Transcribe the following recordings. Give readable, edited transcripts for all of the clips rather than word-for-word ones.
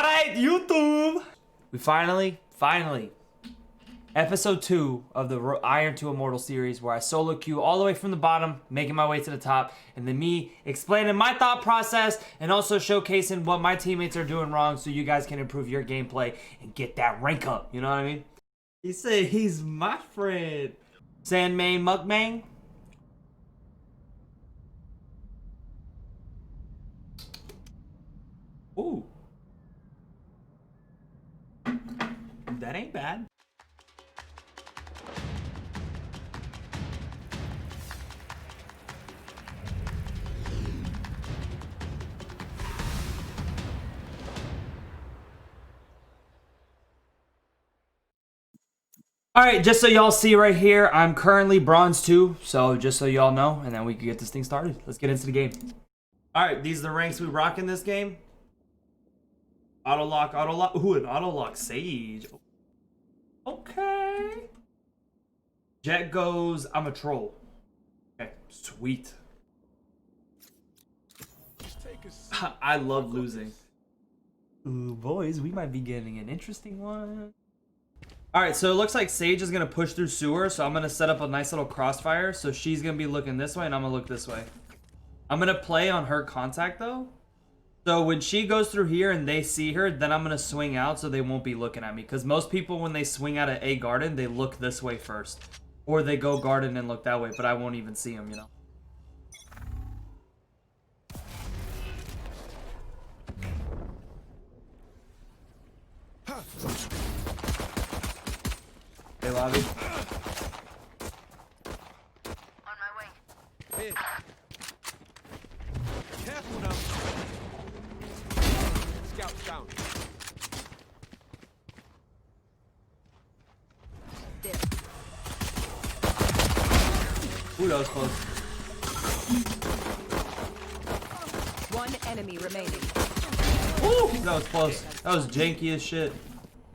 Alright, YouTube! We finally, episode 2 of the Iron to Immortal series, where I solo queue all the way from the bottom, making my way to the top, and then me explaining my thought process and also showcasing what my teammates are doing wrong so you guys can improve your gameplay and get that rank up, you know what I mean? He said he's my friend. Sandmain Mukbang. Ooh. That ain't bad. Alright, just so y'all see right here, I'm currently bronze 2, so just so y'all know, and then we can get this thing started. Let's get into the game. Alright, these are the ranks we rock in this game. Auto lock. Ooh, an auto lock Sage. Okay. Jet goes, I'm a troll. Okay, sweet. I love losing. Ooh, boys, we might be getting an interesting one. Alright, so it looks like Sage is going to push through sewer, so I'm going to set up a nice little crossfire. So she's going to be looking this way, and I'm going to look this way. I'm going to play on her contact, though. So when she goes through here and they see her, then I'm going to swing out so they won't be looking at me. Because most people, when they swing out of A garden, they look this way first. Or they go garden and look that way, but I won't even see them, you know. Hey, lobby. On my way. Hey. Careful now. Scout down. Ooh, that was close. One enemy remaining. Ooh, that was close. That was janky as shit.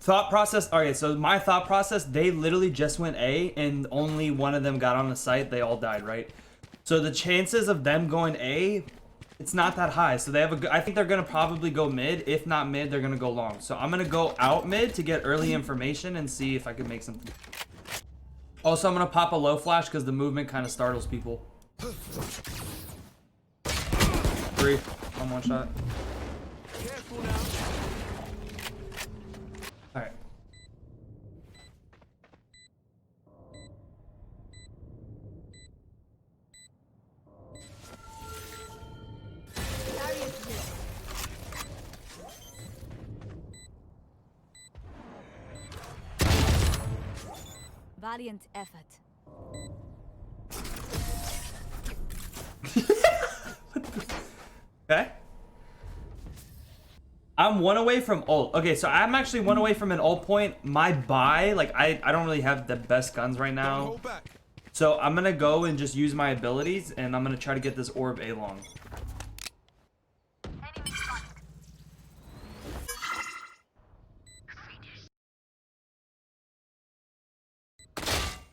Thought process. Alright, so my thought process, they literally just went A and only one of them got on the site. They all died, right? So the chances of them going A, it's not that high. So they have a good, I think they're going to probably go mid. If not mid, they're going to go long. So I'm going to go out mid to get early information and see if I can make something. Also, I'm going to pop a low flash because the movement kind of startles people. 3 on one shot. Careful now. Alright. Valiant effort. Okay. I'm 1 away from ult. Okay, so I'm actually 1 away from an ult point. My buy, like, I don't really have the best guns right now. Hold back. So I'm going to go and just use my abilities, and I'm going to try to get this orb A long.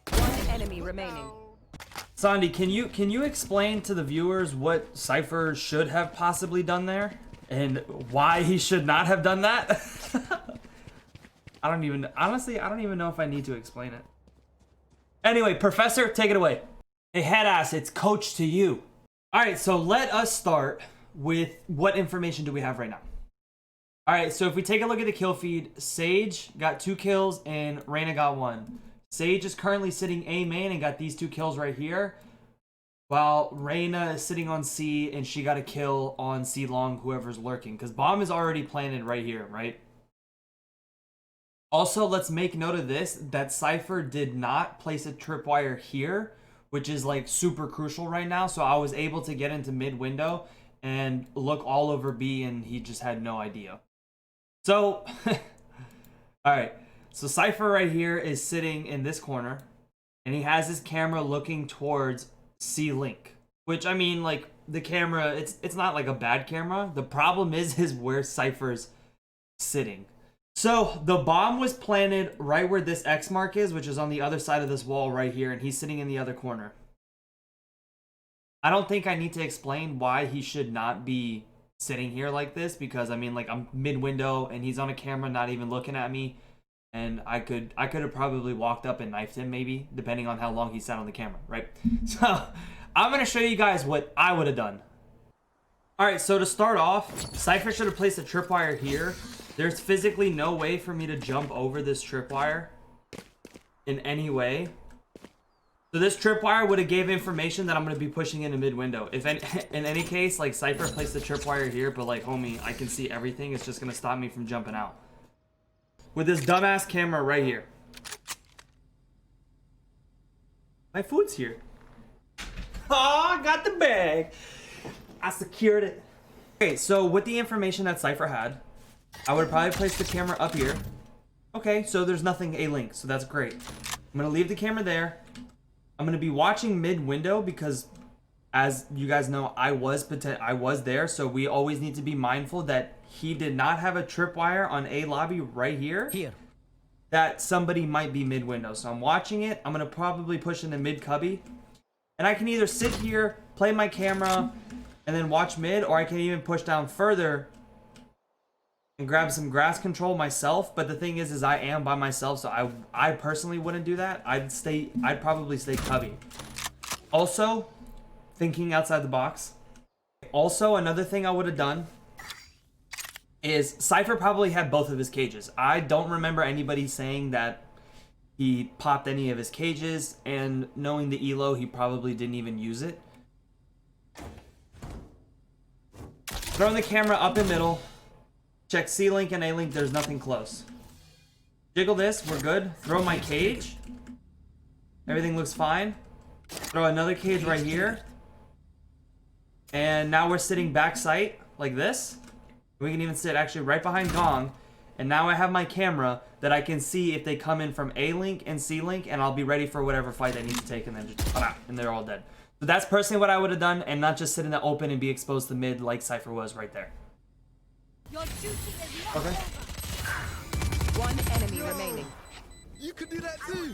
One enemy remaining. Sandy, can you explain to the viewers what Cypher should have possibly done there? And why he should not have done that? Honestly, I don't even know if I need to explain it. Anyway, Professor, take it away. Hey, headass, it's coach to you. All right, so let us start with what information do we have right now? All right, so if we take a look at the kill feed, Sage got 2 kills and Reyna got 1. Sage is currently sitting A main and got these 2 kills right here. While Reyna is sitting on C and she got a kill on C long, whoever's lurking. Because bomb is already planted right here, right? Also, let's make note of this, that Cypher did not place a tripwire here, which is like super crucial right now. So I was able to get into mid window and look all over B and he just had no idea. So, alright. So Cypher right here is sitting in this corner and he has his camera looking towards C link, which I mean, like, the camera, it's not like a bad camera. The problem is where Cypher's sitting. So the bomb was planted right where this X mark is, which is on the other side of this wall right here, and he's sitting in the other corner. I don't think I need to explain why he should not be sitting here like this because I mean, like, I'm mid window and he's on a camera, not even looking at me, and I could have probably walked up and knifed him, maybe, depending on how long he sat on the camera, right? So I'm gonna show you guys what I would have done. All right, so to start off, Cypher should have placed a tripwire here. There's physically no way for me to jump over this tripwire in any way. So this tripwire would have gave information that I'm going to be pushing into mid window. If in any case, like, Cypher placed the tripwire here, but like, homie, I can see everything. It's just going to stop me from jumping out. With this dumbass camera right here. My food's here. Oh, I got the bag. I secured it. Okay, so with the information that Cypher had, I would have probably placed the camera up here. Okay, so there's nothing A-Link, so that's great. I'm going to leave the camera there. I'm going to be watching mid-window because, as you guys know, I was there, so we always need to be mindful that he did not have a tripwire on A lobby right here. That somebody might be mid-window. So I'm watching it. I'm going to probably push into mid-cubby. And I can either sit here, play my camera, and then watch mid, or I can even push down further and grab some grass control myself. But the thing is I am by myself, so I personally wouldn't do that. I'd probably stay cubby. Also, thinking outside the box. Also, another thing I would have done is Cypher probably had both of his cages. I don't remember anybody saying that he popped any of his cages, and knowing the elo, he probably didn't even use it. Throwing the camera up in middle. Check C-Link and A-Link, there's nothing close. Jiggle this, we're good. Throw my cage. Everything looks fine. Throw another cage right here. And now we're sitting back sight, like this. We can even sit actually right behind Gong. And now I have my camera that I can see if they come in from A-Link and C-Link, and I'll be ready for whatever fight they need to take, and then just, and they're all dead. So that's personally what I would have done, and not just sit in the open and be exposed to mid like Cypher was right there. Okay. One enemy remaining. You could do that too.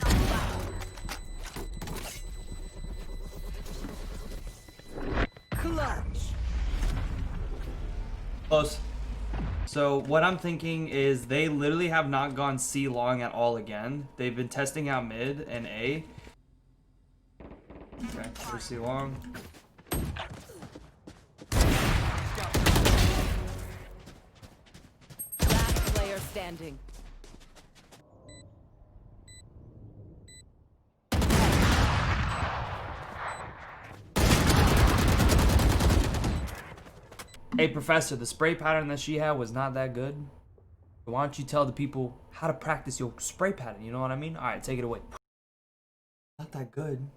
Clutch. Close. So what I'm thinking is they literally have not gone C long at all again. They've been testing out mid and A. Okay, here's C long. Last player standing. Hey, Professor, the spray pattern that she had was not that good. Why don't you tell the people how to practice your spray pattern? You know what I mean? All right, take it away. Not that good.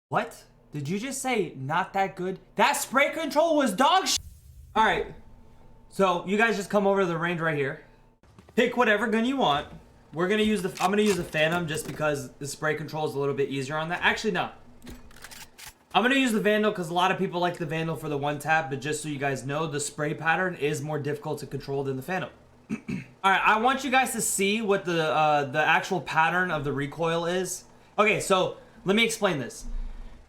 What? Did you just say not that good? That spray control was dog shit. All right. So you guys just come over to the range right here. Pick whatever gun you want. I'm gonna use the Phantom just because the spray control is a little bit easier on that. Actually, no. I'm gonna use the Vandal because a lot of people like the Vandal for the one tap, but just so you guys know, the spray pattern is more difficult to control than the Phantom. All right, I want you guys to see what the actual pattern of the recoil is. Okay, so let me explain this.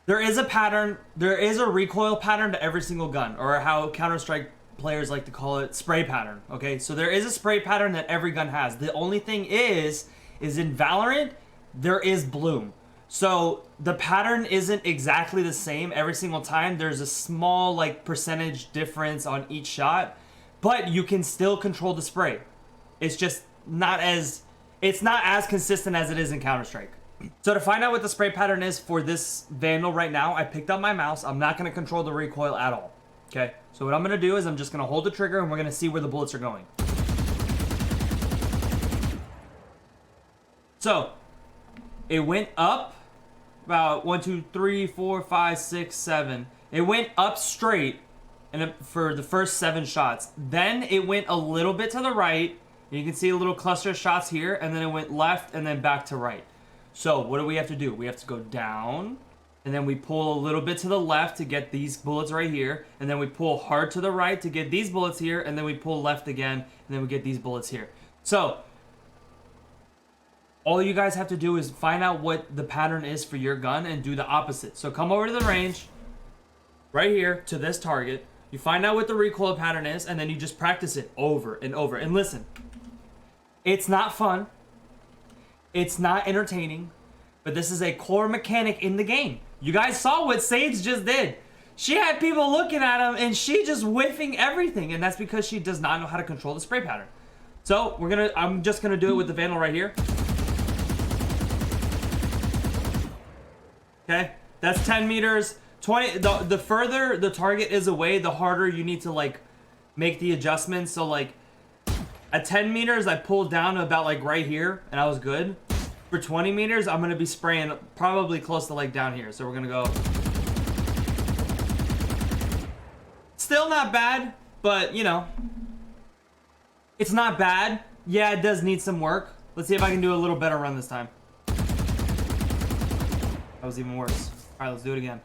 There is a pattern. There is a recoil pattern to every single gun, or how Counter-Strike players like to call it, spray pattern. Okay, so there is a spray pattern that every gun has. The only thing is in Valorant, there is bloom. So the pattern isn't exactly the same every single time. There's a small like percentage difference on each shot, but you can still control the spray. It's just not as consistent as it is in Counter-Strike. So to find out what the spray pattern is for this Vandal right now, I picked up my mouse. I'm not going to control the recoil at all. Okay, so what I'm going to do is I'm just going to hold the trigger and we're going to see where the bullets are going. So it went up about 1, 2, 3, 4, 5, 6, 7. It went up straight and for the first 7 shots. Then it went a little bit to the right. You can see a little cluster of shots here, and then it went left and then back to right. So what do we have to do? We have to go down, and then we pull a little bit to the left to get these bullets right here, and then we pull hard to the right to get these bullets here, and then we pull left again, and then we get these bullets here. So all you guys have to do is find out what the pattern is for your gun and do the opposite. So come over to the range, right here, to this target. You find out what the recoil pattern is, and then you just practice it over and over. And listen, it's not fun. It's not entertaining. But this is a core mechanic in the game. You guys saw what Sage just did. She had people looking at him, and she just whiffing everything. And that's because she does not know how to control the spray pattern. So, I'm just going to do it with the Vandal right here. Okay, that's 10 meters. 20. The further the target is away, the harder you need to like make the adjustments. So like at 10 meters, I pulled down to about like right here, and I was good. For 20 meters, I'm gonna be spraying probably close to like down here. So we're gonna go. Still not bad, but you know, it's not bad. Yeah, it does need some work. Let's see if I can do a little better run this time. That was even worse. All right, let's do it again.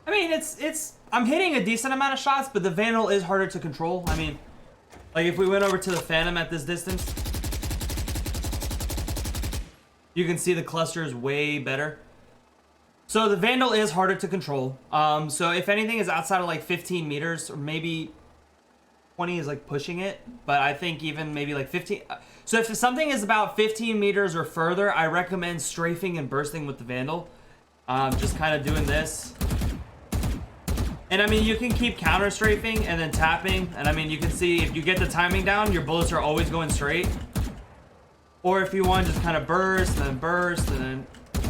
I mean, I'm hitting a decent amount of shots, but the Vandal is harder to control. I mean, like if we went over to the Phantom at this distance, you can see the cluster is way better. So the Vandal is harder to control. So if anything is outside of like 15 meters, or maybe 20 is like pushing it, but I think even maybe like 15. So if something is about 15 meters or further, I recommend strafing and bursting with the Vandal. Just kind of doing this. And I mean, you can keep counter strafing and then tapping. And I mean, you can see if you get the timing down, your bullets are always going straight. Or if you want, just kind of burst and then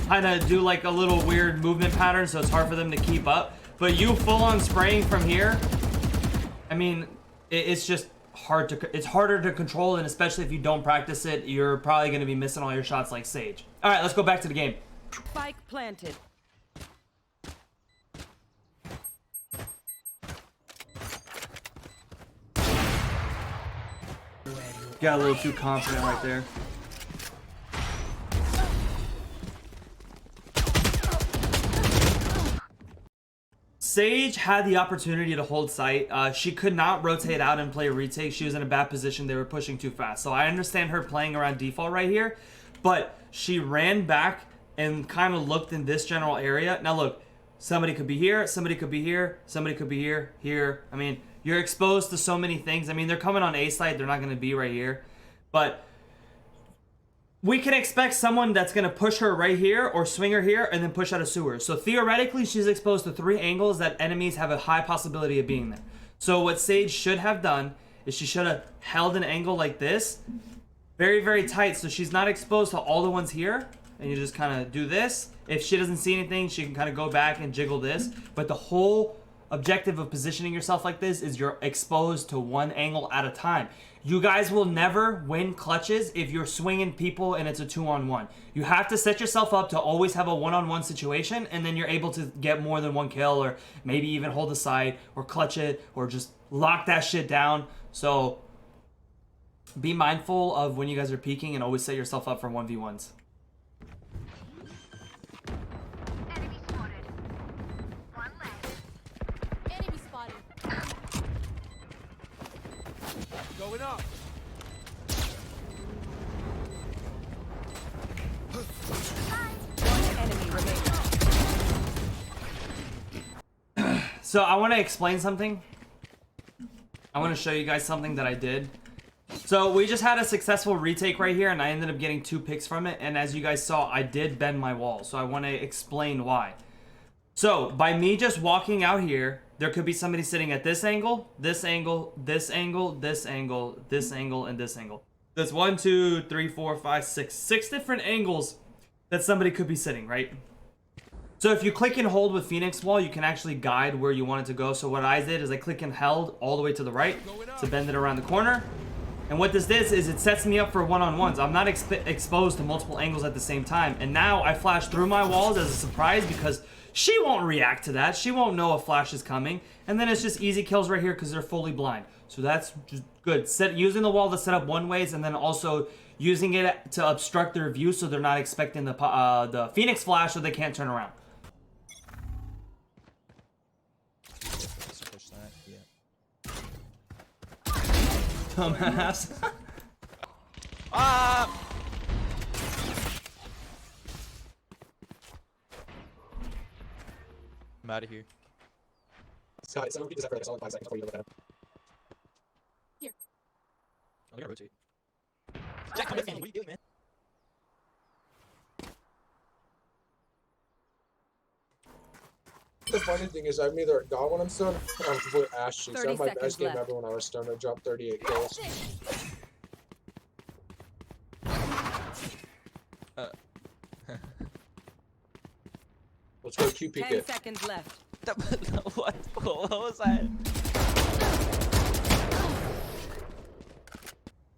kind of do like a little weird movement pattern, so it's hard for them to keep up. But you full on spraying from here, I mean, it's just it's harder to control, and especially if you don't practice it, you're probably going to be missing all your shots like Sage. All right, let's go back to the game. Spike planted. Got a little too confident right there. Sage had the opportunity to hold sight. She could not rotate out and play a retake. She was in a bad position. They were pushing too fast. So I understand her playing around default right here, but she ran back and kind of looked in this general area. Now look, somebody could be here, somebody could be here, somebody could be here, here. I mean, you're exposed to so many things. I mean, they're coming on A side. They're not going to be right here. But we can expect someone that's going to push her right here or swing her here and then push out of sewer. So theoretically, she's exposed to 3 angles that enemies have a high possibility of being there. So what Sage should have done is she should have held an angle like this. Very, very tight. So she's not exposed to all the ones here. And you just kind of do this. If she doesn't see anything, she can kind of go back and jiggle this. But the whole objective of positioning yourself like this is you're exposed to 1 angle at a time. You guys will never win clutches if you're swinging people and it's a 2-on-1. You have to set yourself up to always have a 1-on-1 situation, and then you're able to get more than 1 kill, or maybe even hold the side or clutch it or just lock that shit down. So be mindful of when you guys are peeking and always set yourself up for 1v1s. Enemy spotted. 1 left. Enemy spotted. Going up. One enemy remaining. So I want to explain something. I want to show you guys something that I did. So we just had a successful retake right here, and I ended up getting 2 picks from it. And as you guys saw, I did bend my wall. So I want to explain why. So by me just walking out here, there could be somebody sitting at this angle, this angle, this angle, this angle, this angle, and this angle. That's 1, 2, 3, 4, 5, 6. 6 different angles that somebody could be sitting, right? So if you click and hold with Phoenix Wall, you can actually guide where you want it to go. So what I did is I click and held all the way to the right to bend it around the corner. And what this does is it sets me up for 1-on-1s. I'm not exposed to multiple angles at the same time. And now I flash through my walls as a surprise because she won't react to that. She won't know a flash is coming. And then it's just easy kills right here because they're fully blind. So that's just good. Using the wall to set up one ways, and then also using it to obstruct their view so they're not expecting the Phoenix flash so they can't turn around. Let's push that, yeah. Dumbass. Ah! I'm out of here. Scott, someone keep this effort. That's all in 5 seconds before you look at him. Here. I'm gonna rotate. Jack, come with me. What are you doing, man? The funny thing is, I've neither got when I'm stoned or I'm completely ass cheeks. I 30 had my best seconds game left. ever when I was stoned. I dropped 38 kills. Let's go QP 10 it. seconds left. What? What was that?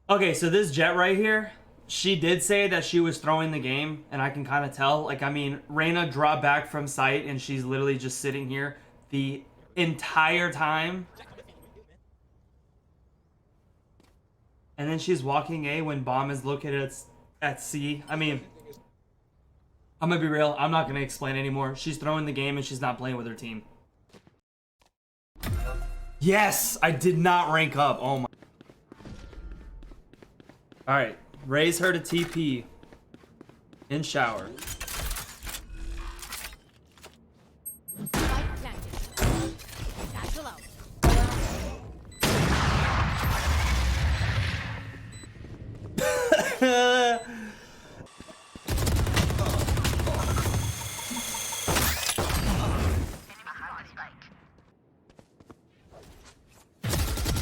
Okay, so this Jet right here, she did say that she was throwing the game, and I can kind of tell. Like, I mean, Reyna dropped back from sight, and she's literally just sitting here the entire time. And then she's walking A when bomb is located at C. I mean, I'm gonna be real. I'm not gonna explain anymore. She's throwing the game, and she's not playing with her team. Yes, I did not rank up. Oh my. All right, raise her to TP in shower. Spike planted. Satchel out.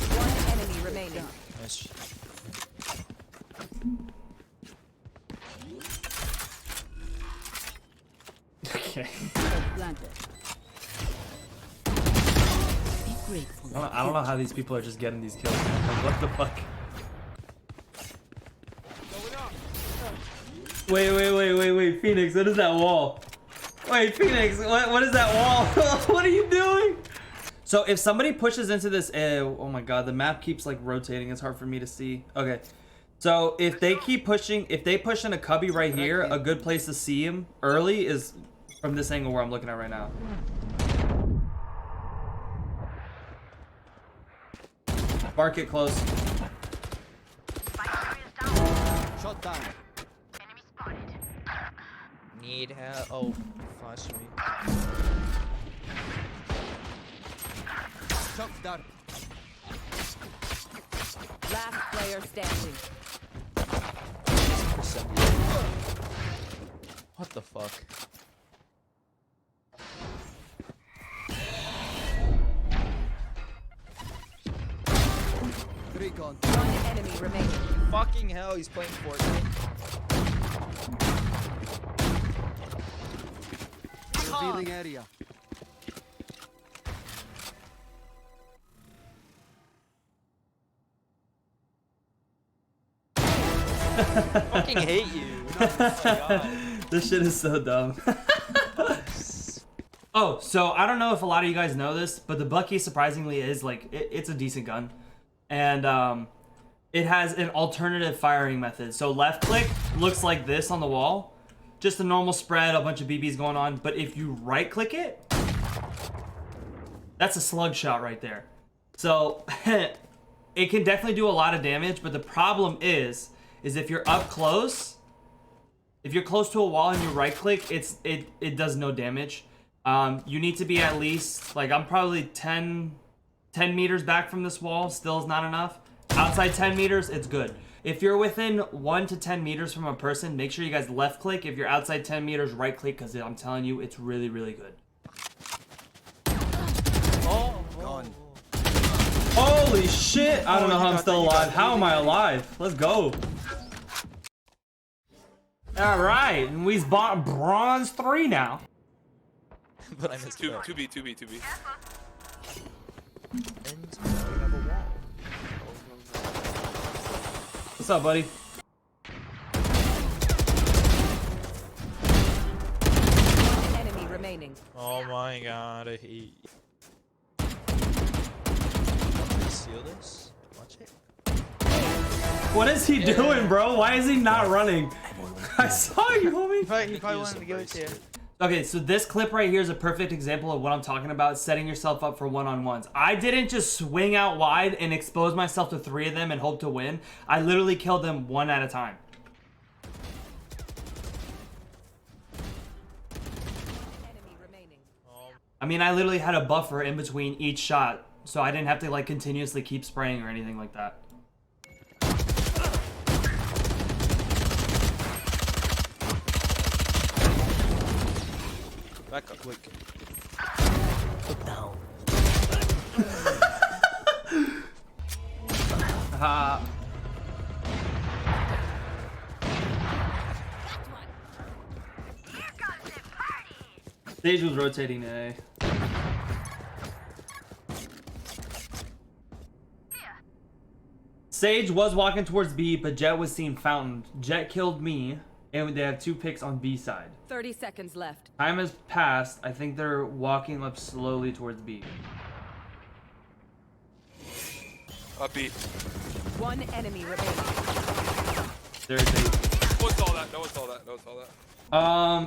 One enemy remaining. Nice. Okay. Planted. Be grateful. I don't know how these people are just getting these kills. Like, what the fuck? Going up. Wait, Phoenix, what is that wall? Wait, Phoenix, what is that wall? What are you doing? So if somebody pushes into this, oh my god, the map keeps like rotating. It's hard for me to see. Okay, so if they keep pushing, if they push in a cubby right here, a good place to see him early is from this angle where I'm looking at right now. Bark it close. Shot down. Need help. Oh, flash me. Shot down. Last player standing. What the fuck? Recon. One enemy remaining. Fucking hell, he's playing Fortnite. Revealing area. Fucking hate you. Oh my god. This shit is so dumb. Oh, so I don't know if a lot of you guys know this, but the Bucky surprisingly is like, it's a decent gun. And it has an alternative firing method. So left click looks like this on the wall. Just a normal spread, a bunch of BBs going on. But if you right click it, that's a slug shot right there. So it can definitely do a lot of damage, but the problem is if you're up close, if you're close to a wall and you right click, it does no damage. You need to be at least, like, I'm probably 10 meters back from this wall, still is not enough. Outside 10 meters, it's good. If you're within 1 to 10 meters from a person, make sure you guys left click. If you're outside 10 meters, right click, because I'm telling you, it's really, really good. Oh, Gone. Holy shit! I don't know how I'm still alive. How am I alive? Let's go. Alright, and we've bought bronze 3 now. But I missed it. 2B. And we have a wall. What's up, buddy? One enemy remaining. Oh my god, I hate you. Steal this? Watch it. What is he doing, bro? Why is he not running? I saw you, homie. He probably wanted to go to. Okay, so this clip right here is a perfect example of what I'm talking about, setting yourself up for one-on-ones. I didn't just swing out wide and expose myself to 3 of them and hope to win. I literally killed them 1 at a time. Enemy remaining. I mean, I literally had a buffer in between each shot, so I didn't have to like continuously keep spraying or anything like that. Back up quick. Put down. Haha. Sage was rotating to A. Sage was walking towards B, but Jet was seeing Fountain. Jet killed me, and they have 2 picks on B side. 30 seconds left. Time has passed. I think they're walking up slowly towards B. Up B. One enemy remaining. There's A. No one saw that. No one saw that. No one saw that.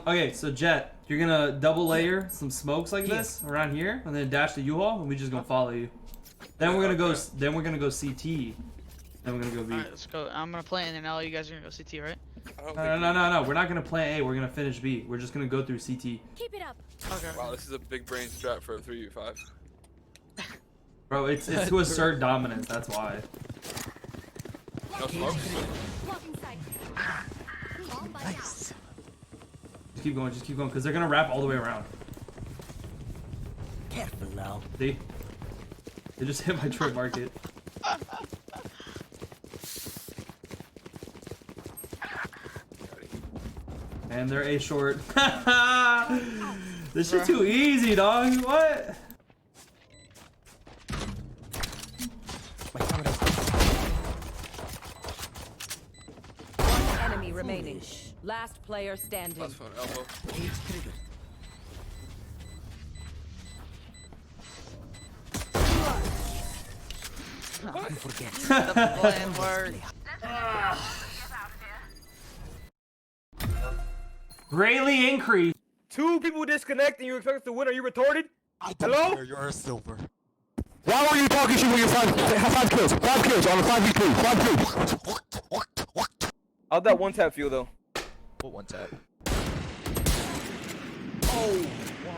Okay, so Jet, you're gonna double layer some smokes like this around here, and then dash the U-Haul, and we just gonna follow you. Then we're gonna go. Then we're gonna go CT. Then we're gonna go B. Alright, let's go. I'm gonna play and then all you guys are gonna go CT, right? I don't No. We're not gonna play A. We're gonna finish B. We're just gonna go through CT. Keep it up. Okay. Wow, this is a big brain strat for a 3v5. Bro, it's to assert dominance. That's why. No smokes? Blocking sight. Bomb by Nice. Just keep going, because they're gonna wrap all the way around. Careful now. See? They just hit my trip market. And they're A short. This shit too easy, dog. What? My camera's One enemy remaining. Last player standing. Last phone, elbow. page triggered. Don't forget. The plan worked. Greatly increased. 2 people disconnect and you expect us to win? Are you retarded? Hello? You're a silver. Why are you talking shit when you have 5 kills? 5 kills on a 5v3. 5 kills. How'd that one tap feel though? What one tap? Oh,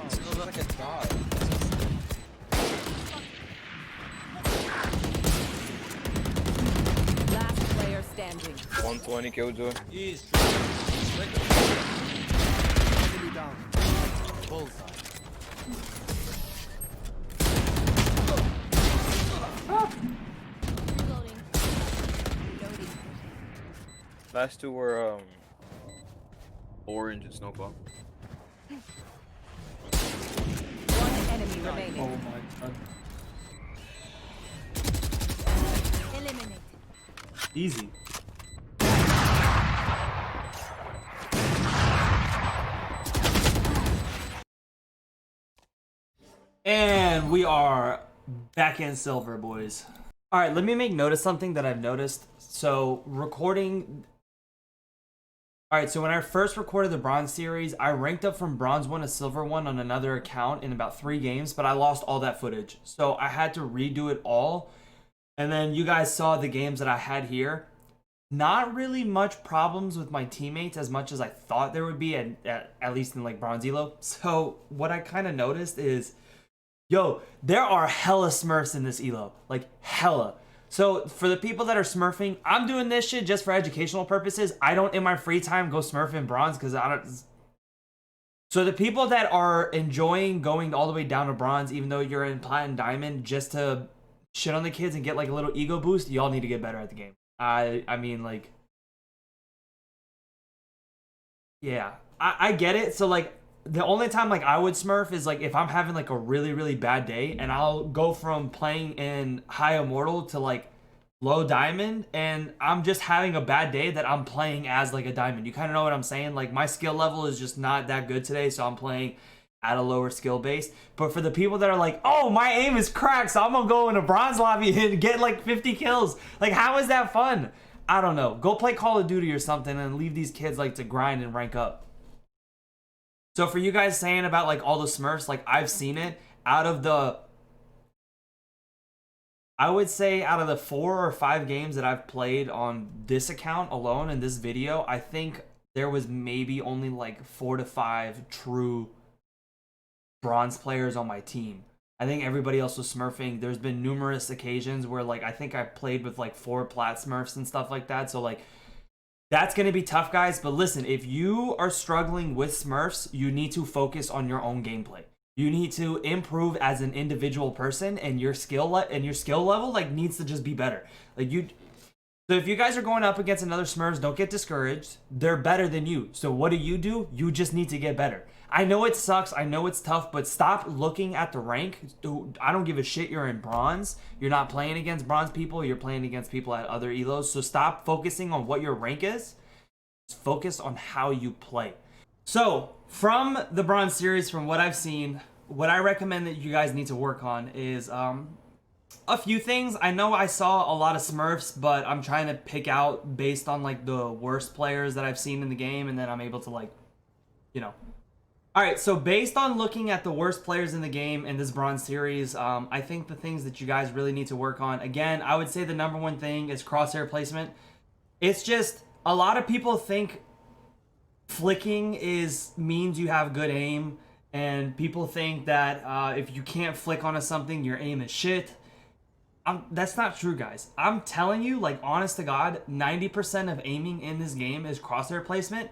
It's like a dot. Last player standing. 120 killjoy. Easy. Enemy down. Bullseye. Reloading. Reloading. Last 2 were orange and snowball. One enemy remaining. Oh my god. Eliminate. Easy. And we are back in silver, boys. All right, let me make note of something that I've noticed. So recording. All right, so when I first recorded the bronze series, I ranked up from bronze 1 to silver 1 on another account in about 3 games, but I lost all that footage. So I had to redo it all. And then you guys saw the games that I had here. Not really much problems with my teammates as much as I thought there would be, at least in like bronze elo. So what I kind of noticed is, yo, there are hella smurfs in this elo, like hella. So for the people that are smurfing, I'm doing this shit just for educational purposes. I don't in my free time go smurf in bronze because I don't. So the people that are enjoying going all the way down to bronze, even though you're in platinum diamond, just to shit on the kids and get like a little ego boost, y'all need to get better at the game. I mean, like, yeah, I get it. So like the only time like I would smurf is like if I'm having like a really, really bad day, and I'll go from playing in high immortal to like low diamond, and I'm just having a bad day that I'm playing as like a diamond. You kind of know what I'm saying? Like my skill level is just not that good today, so I'm playing at a lower skill base. But for the people that are like, oh, my aim is cracked, so I'm gonna go in a bronze lobby and get like 50 kills, like how is that fun? I don't know. Go play Call of Duty or something and leave these kids like to grind and rank up. So for you guys saying about like all the smurfs, like I've seen it. Out of the, I would say out of the 4 or 5 games that I've played on this account alone in this video, I think there was maybe only like 4 to 5 true bronze players on my team. I think everybody else was smurfing. There's been numerous occasions where like I think I played with like 4 plat smurfs and stuff like that. So like that's going to be tough, guys. But listen, if you are struggling with smurfs, you need to focus on your own gameplay. You need to improve as an individual person, and your skill level like needs to just be better. Like so if you guys are going up against another smurfs, don't get discouraged. They're better than you. So what do? You just need to get better. I know it sucks. I know it's tough, but stop looking at the rank. Dude, I don't give a shit. You're in bronze. You're not playing against bronze people. You're playing against people at other elos. So stop focusing on what your rank is. Just focus on how you play. So from the bronze series, from what I've seen, what I recommend that you guys need to work on is a few things. I know I saw a lot of smurfs, but I'm trying to pick out based on like the worst players that I've seen in the game, and then I'm able to like, you know. Alright, so based on looking at the worst players in the game in this bronze series, I think the things that you guys really need to work on, again, I would say the number one thing is crosshair placement. It's just, a lot of people think flicking means you have good aim, and people think that if you can't flick onto something, your aim is shit. That's not true, guys. I'm telling you, like, honest to God, 90% of aiming in this game is crosshair placement.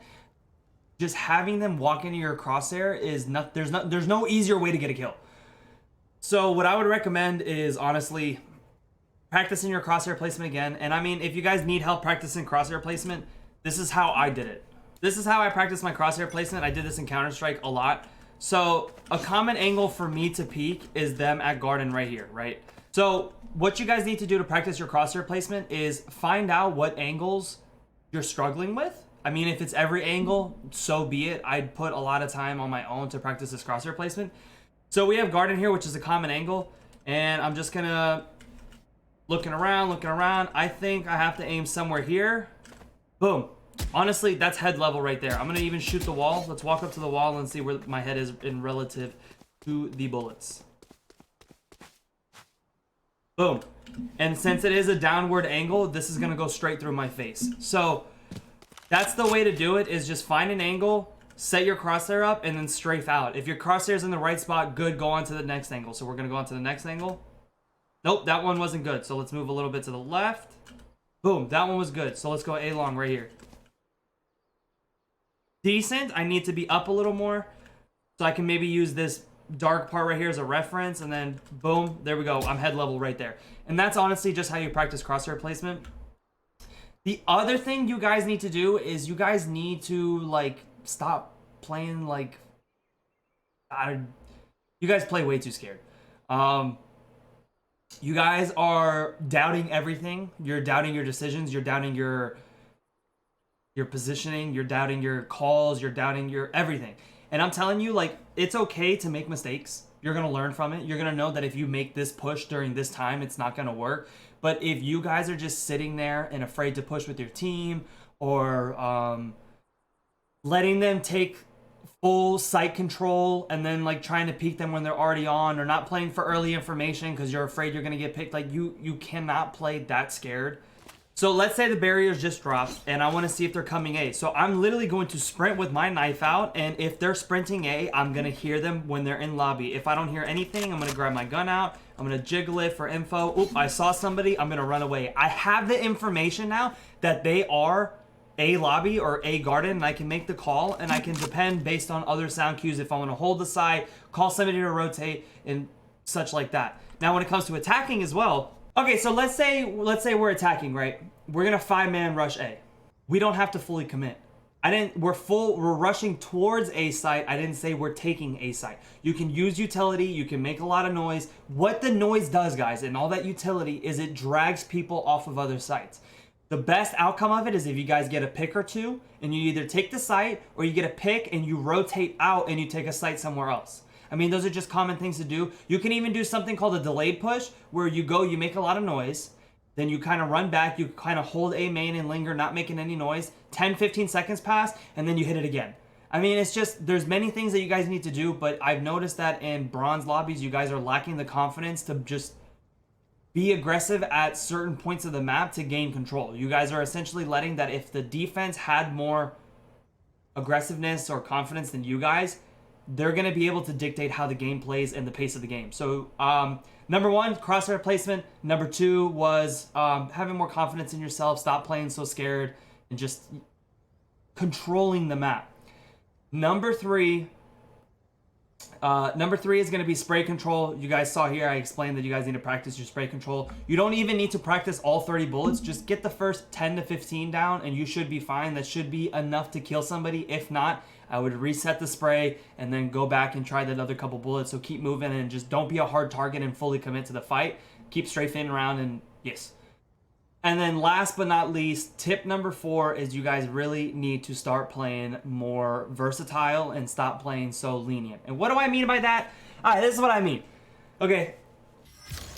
Just having them walk into your crosshair is not, there's no easier way to get a kill. So what I would recommend is honestly practicing your crosshair placement again. And I mean, if you guys need help practicing crosshair placement, this is how I did it. This is how I practiced my crosshair placement. I did this in Counter-Strike a lot. So a common angle for me to peek is them at garden right here, right? So what you guys need to do to practice your crosshair placement is find out what angles you're struggling with. I mean, if it's every angle, so be it. I'd put a lot of time on my own to practice this crosshair placement. So we have garden here, which is a common angle. And I'm just gonna looking around. I think I have to aim somewhere here. Boom. Honestly, that's head level right there. I'm gonna even shoot the wall. Let's walk up to the wall and see where my head is in relative to the bullets. Boom. And since it is a downward angle, this is gonna go straight through my face. So that's the way to do it, is just find an angle, set your crosshair up, and then strafe out. If your crosshair's in the right spot, good, go on to the next angle. So we're going to go on to the next angle. Nope, that one wasn't good. So let's move a little bit to the left. Boom, that one was good. So let's go A-long right here. Decent. I need to be up a little more. So I can maybe use this dark part right here as a reference. And then, boom, there we go. I'm head level right there. And that's honestly just how you practice crosshair placement. The other thing you guys need to do is you guys need to, like, stop playing, like, you guys play way too scared. You guys are doubting everything. You're doubting your decisions. You're doubting your positioning. You're doubting your calls. You're doubting your everything. And I'm telling you, like, it's okay to make mistakes. You're going to learn from it. You're going to know that if you make this push during this time, it's not going to work. But if you guys are just sitting there and afraid to push with your team, or letting them take full site control and then like trying to peek them when they're already on, or not playing for early information because you're afraid you're going to get picked, like you cannot play that scared. So let's say the barriers just dropped and I want to see if they're coming A. So I'm literally going to sprint with my knife out, and if they're sprinting A, I'm going to hear them when they're in lobby. If I don't hear anything, I'm going to grab my gun out. I'm going to jiggle it for info. Oop, I saw somebody. I'm going to run away. I have the information now that they are A lobby or A garden, and I can make the call, and I can depend based on other sound cues if I want to hold the side, call somebody to rotate, and such like that. Now when it comes to attacking as well, okay, so let's say we're attacking, right? We're gonna 5-man rush A. We don't have to fully commit. We're rushing towards A site. I didn't say we're taking A site. You can use utility, you can make a lot of noise. What the noise does, guys, and all that utility is it drags people off of other sites. The best outcome of it is if you guys get a pick or two, and you either take the site, or you get a pick and you rotate out and you take a site somewhere else. I mean, those are just common things to do. You can even do something called a delayed push, where you go, you make a lot of noise, then you kind of run back, you kind of hold A main and linger, not making any noise. 10-15 seconds pass, and then you hit it again. I mean, it's just, there's many things that you guys need to do, but I've noticed that in bronze lobbies, you guys are lacking the confidence to just be aggressive at certain points of the map to gain control. You guys are essentially letting that if the defense had more aggressiveness or confidence than you guys, they're going to be able to dictate how the game plays and the pace of the game. So, number one, crosshair placement. Number two was having more confidence in yourself. Stop playing so scared and just controlling the map. Number three is going to be spray control. You guys saw here, I explained that you guys need to practice your spray control. You don't even need to practice all 30 bullets. Just get the first 10 to 15 down and you should be fine. That should be enough to kill somebody. If not, I would reset the spray and then go back and try that other couple bullets. So keep moving and just don't be a hard target and fully commit to the fight. Keep strafing around and yes. And then last but not least, tip number 4 is you guys really need to start playing more versatile and stop playing so lenient. And what do I mean by that? All right, this is what I mean. Okay,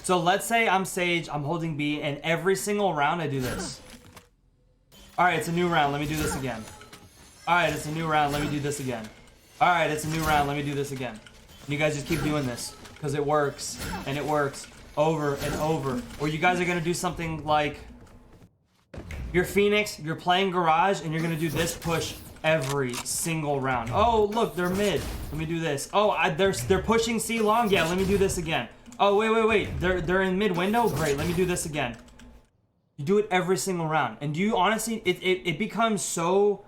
so let's say I'm Sage, I'm holding B, and every single round I do this. All right, it's a new round, let me do this again. All right, it's a new round, let me do this again. All right, it's a new round, let me do this again. And you guys just keep doing this because it works, and it works over and over. Or you guys are gonna do something like, you're Phoenix, you're playing Garage, and you're gonna do this push every single round. Oh, look, they're mid. Let me do this. Oh, they're pushing C long. Yeah, let me do this again. Oh, wait. They're in mid window. Great. Let me do this again. You do it every single round, and do you honestly? It becomes so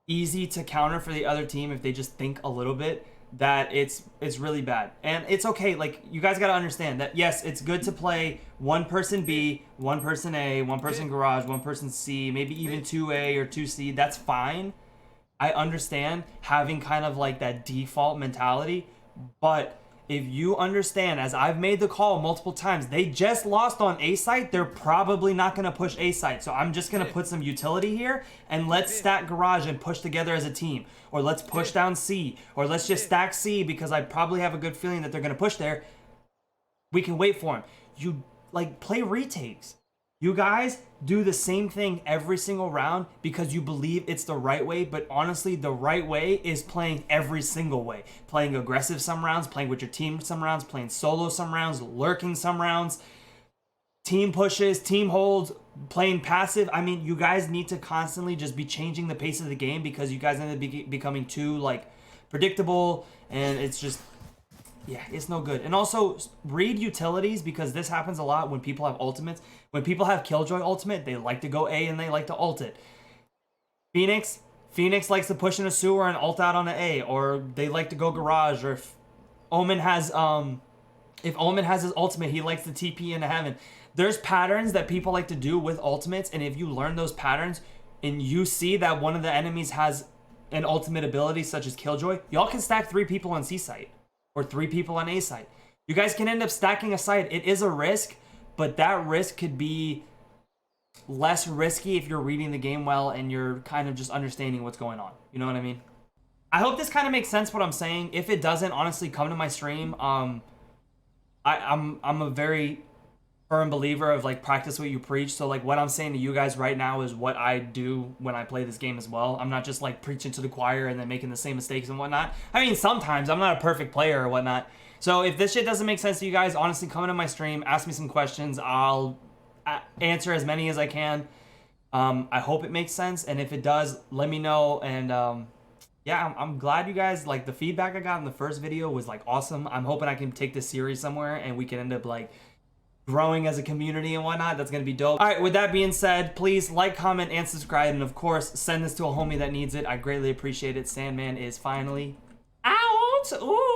easy to counter for the other team if they just think a little bit. That it's really bad, and it's okay. Like, you guys got to understand that yes, it's good to play one person B, one person A, one person Garage, one person C, maybe even 2A or 2C. That's fine. I understand having kind of like that default mentality, but if you understand, as I've made the call multiple times, they just lost on A site. They're probably not going to push A site. So I'm just going to put some utility here and let's stack Garage and push together as a team. Or let's push down C. Or let's just stack C because I probably have a good feeling that they're going to push there. We can wait for them. You like play retakes. You guys do the same thing every single round because you believe it's the right way, but honestly, the right way is playing every single way. Playing aggressive some rounds, playing with your team some rounds, playing solo some rounds, lurking some rounds, team pushes, team holds, playing passive. I mean, you guys need to constantly just be changing the pace of the game because you guys end up becoming too, like, predictable, and it's just... yeah, it's no good. And also, read utilities because this happens a lot when people have ultimates. When people have Killjoy ultimate, they like to go A and they like to ult it. Phoenix likes to push in a sewer and ult out on an A, or they like to go Garage, or if Omen has his ultimate, he likes to TP into heaven. There's patterns that people like to do with ultimates, and if you learn those patterns and you see that one of the enemies has an ultimate ability such as Killjoy, y'all can stack 3 people on C site. Or 3 people on A site. You guys can end up stacking a site. It is a risk, but that risk could be less risky if you're reading the game well and you're kind of just understanding what's going on. You know what I mean? I hope this kind of makes sense what I'm saying. If it doesn't, honestly, come to my stream. I'm a very firm believer of like practice what you preach. So like what I'm saying to you guys right now is what I do when I play this game as well. I'm not just like preaching to the choir and then making the same mistakes and whatnot. I mean, sometimes I'm not a perfect player or whatnot. So if this shit doesn't make sense to you guys, honestly, come into my stream, ask me some questions. I'll answer as many as I can. I hope it makes sense. And if it does, let me know. And yeah, I'm glad you guys, like, the feedback I got in the first video was like awesome. I'm hoping I can take this series somewhere and we can end up like growing as a community and whatnot. That's gonna be dope. All right, with that being said, please like, comment, and subscribe, and of course send this to a homie that needs it. I greatly appreciate it. Sandman is finally out. Ooh.